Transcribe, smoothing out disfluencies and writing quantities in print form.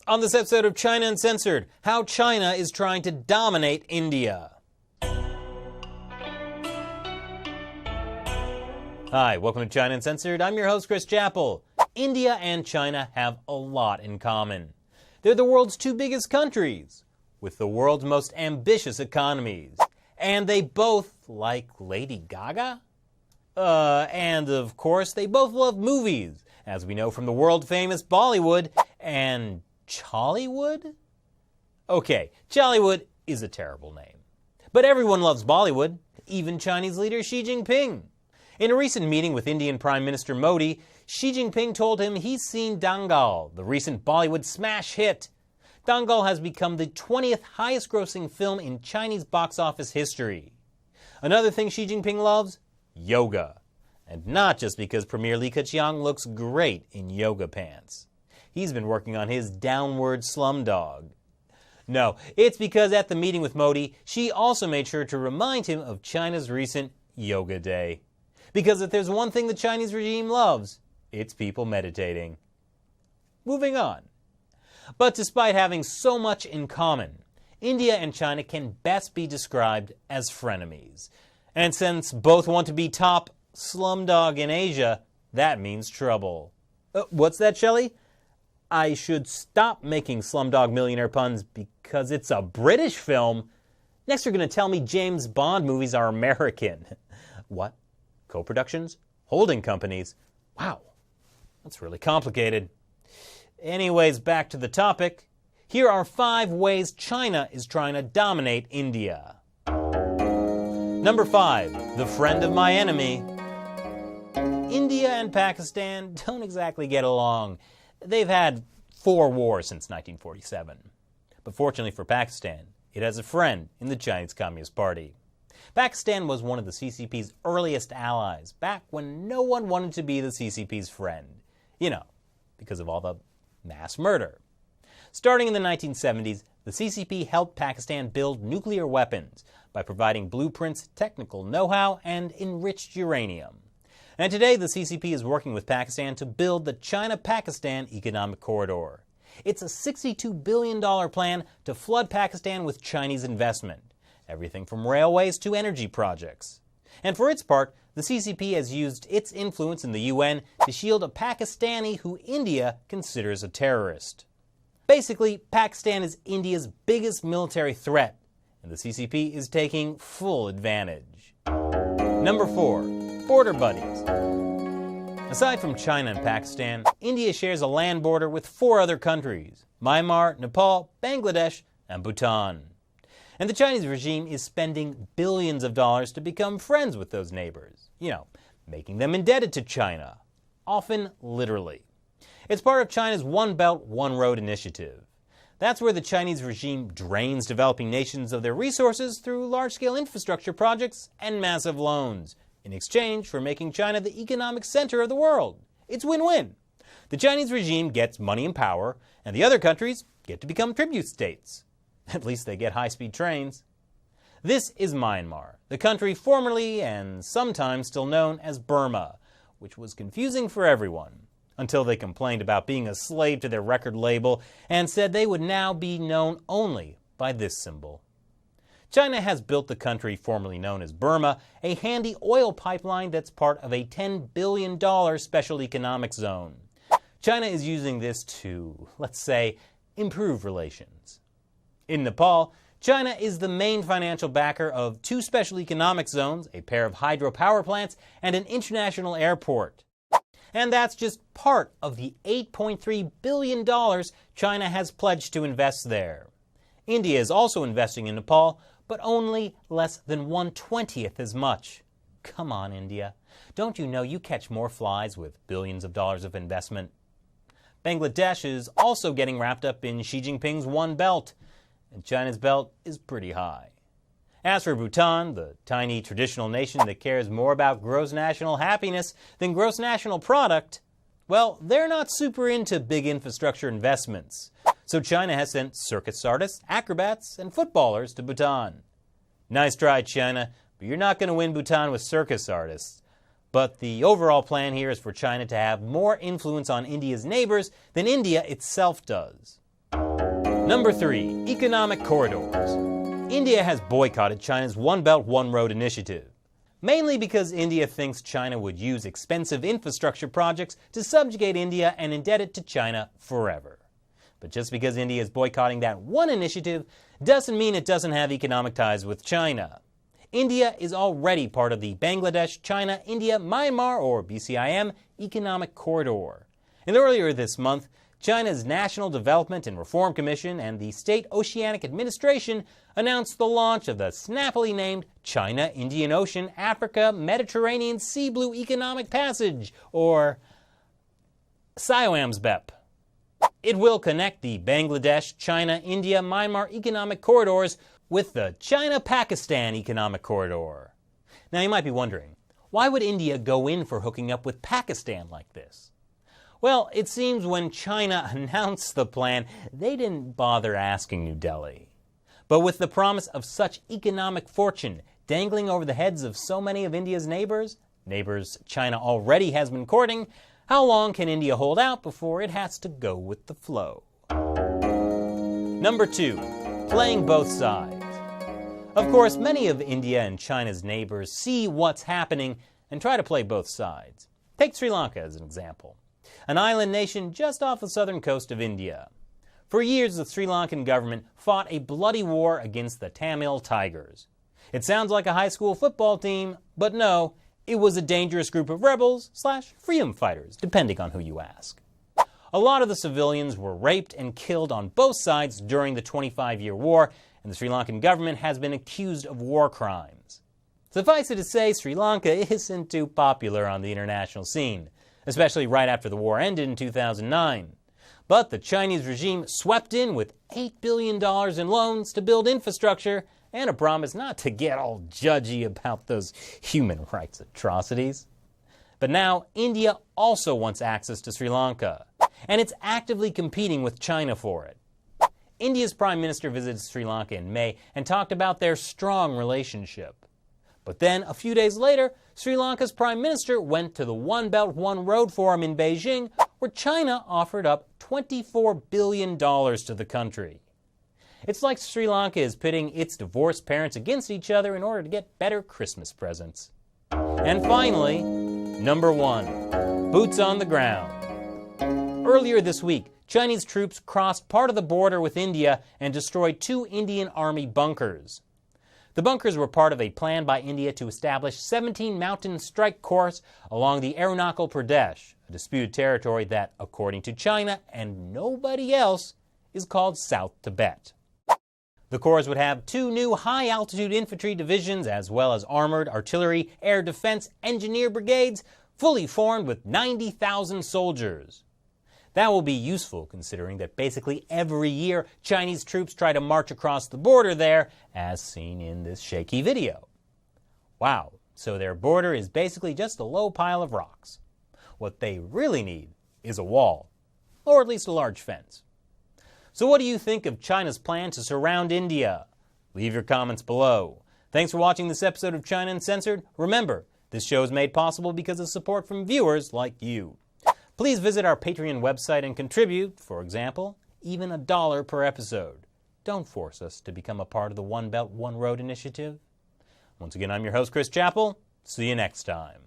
On this episode of China Uncensored, how China is trying to dominate India. Hi, welcome to China Uncensored. I'm your host, Chris Chappell. India and China have a lot in common. They're the world's two biggest countries, with the world's most ambitious economies. And they both like Lady Gaga? And of course, they both love movies, as we know from the world-famous Bollywood and Chollywood? Okay, Chollywood is a terrible name. But everyone loves Bollywood, even Chinese leader Xi Jinping. In a recent meeting with Indian Prime Minister Modi, Xi Jinping told him he's seen Dangal, the recent Bollywood smash hit. Dangal has become the 20th highest-grossing film in Chinese box office history. Another thing Xi Jinping loves? Yoga. And not just because Premier Li Keqiang looks great in yoga pants. He's been working on his downward slumdog. No, it's because at the meeting with Modi, Xi also made sure to remind him of China's recent Yoga Day. Because if there's one thing the Chinese regime loves, it's people meditating. Moving on. But despite having so much in common, India and China can best be described as frenemies. And since both want to be top slumdog in Asia, that means trouble. What's that, Shelley? I should stop making Slumdog Millionaire puns because it's a British film. Next you're going to tell me James Bond movies are American. What? Co-productions? Holding companies? Wow, that's really complicated. Anyways, back to the topic. Here are 5 ways China is trying to dominate India. Number 5, the friend of my enemy. India and Pakistan don't exactly get along. They've had 4 wars since 1947. But fortunately for Pakistan, it has a friend in the Chinese Communist Party. Pakistan was one of the CCP's earliest allies, back when no one wanted to be the CCP's friend. You know, because of all the mass murder. Starting in the 1970s, the CCP helped Pakistan build nuclear weapons by providing blueprints, technical know-how, and enriched uranium. And today, the CCP is working with Pakistan to build the China-Pakistan Economic Corridor. It's a $62 billion plan to flood Pakistan with Chinese investment, everything from railways to energy projects. And for its part, the CCP has used its influence in the UN to shield a Pakistani who India considers a terrorist. Basically, Pakistan is India's biggest military threat, and the CCP is taking full advantage. Number 4. Border buddies. Aside from China and Pakistan, India shares a land border with 4 other countries: Myanmar, Nepal, Bangladesh, and Bhutan. And the Chinese regime is spending billions of dollars to become friends with those neighbors. You know, making them indebted to China. Often literally. It's part of China's One Belt, One Road initiative. That's where the Chinese regime drains developing nations of their resources through large-scale infrastructure projects and massive loans, in exchange for making China the economic center of the world. It's win-win. The Chinese regime gets money and power, and the other countries get to become tribute states. At least they get high-speed trains. This is Myanmar, the country formerly and sometimes still known as Burma, which was confusing for everyone, until they complained about being a slave to their record label and said they would now be known only by this symbol. China has built the country formerly known as Burma a handy oil pipeline that's part of a $10 billion special economic zone. China is using this to, let's say, improve relations. In Nepal, China is the main financial backer of 2 special economic zones, a pair of hydropower plants, and an international airport. And that's just part of the $8.3 billion China has pledged to invest there. India is also investing in Nepal, but only less than 1/20th as much. Come on, India. Don't you know you catch more flies with billions of dollars of investment? Bangladesh is also getting wrapped up in Xi Jinping's One Belt, and China's belt is pretty high. As for Bhutan, the tiny traditional nation that cares more about gross national happiness than gross national product, well, they're not super into big infrastructure investments. So China has sent circus artists, acrobats, and footballers to Bhutan. Nice try, China, but you're not going to win Bhutan with circus artists. But the overall plan here is for China to have more influence on India's neighbors than India itself does. Number 3. Economic corridors. India has boycotted China's One Belt, One Road initiative, mainly because India thinks China would use expensive infrastructure projects to subjugate India and indebted it to China forever. But just because India is boycotting that one initiative doesn't mean it doesn't have economic ties with China. India is already part of the Bangladesh, China, India, Myanmar, or BCIM Economic Corridor. And earlier this month, China's National Development and Reform Commission and the State Oceanic Administration announced the launch of the snappily named China-Indian Ocean Africa-Mediterranean Sea Blue Economic Passage, or SIOAMSBEP. It will connect the Bangladesh, China, India, Myanmar economic corridors with the China-Pakistan Economic Corridor. Now you might be wondering, why would India go in for hooking up with Pakistan like this? Well, it seems when China announced the plan, they didn't bother asking New Delhi. But with the promise of such economic fortune dangling over the heads of so many of India's neighbors China already has been courting, how long can India hold out before it has to go with the flow? Number 2. Playing both sides. Of course, many of India and China's neighbors see what's happening and try to play both sides. Take Sri Lanka as an example, an island nation just off the southern coast of India. For years, the Sri Lankan government fought a bloody war against the Tamil Tigers. It sounds like a high school football team, but no, it was a dangerous group of rebels/freedom fighters, depending on who you ask. A lot of the civilians were raped and killed on both sides during the 25-year war, and the Sri Lankan government has been accused of war crimes. Suffice it to say, Sri Lanka isn't too popular on the international scene, especially right after the war ended in 2009. But the Chinese regime swept in with $8 billion in loans to build infrastructure and a promise not to get all judgy about those human rights atrocities. But now, India also wants access to Sri Lanka, and it's actively competing with China for it. India's Prime Minister visited Sri Lanka in May and talked about their strong relationship. But then, a few days later, Sri Lanka's Prime Minister went to the One Belt, One Road Forum in Beijing, where China offered up $24 billion to the country. It's like Sri Lanka is pitting its divorced parents against each other in order to get better Christmas presents. And finally, number 1, boots on the ground. Earlier this week, Chinese troops crossed part of the border with India and destroyed 2 Indian Army bunkers. The bunkers were part of a plan by India to establish 17 mountain strike corps along the Arunachal Pradesh, a disputed territory that, according to China and nobody else, is called South Tibet. The corps would have 2 new high-altitude infantry divisions as well as armored artillery, air defense, engineer brigades, fully formed with 90,000 soldiers. That will be useful considering that basically every year Chinese troops try to march across the border there, as seen in this shaky video. Wow, so their border is basically just a low pile of rocks. What they really need is a wall, or at least a large fence. So what do you think of China's plan to surround India? Leave your comments below. Thanks for watching this episode of China Uncensored. Remember, this show is made possible because of support from viewers like you. Please visit our Patreon website and contribute, for example, even $1 per episode. Don't force us to become a part of the One Belt, One Road initiative. Once again, I'm your host, Chris Chappell. See you next time.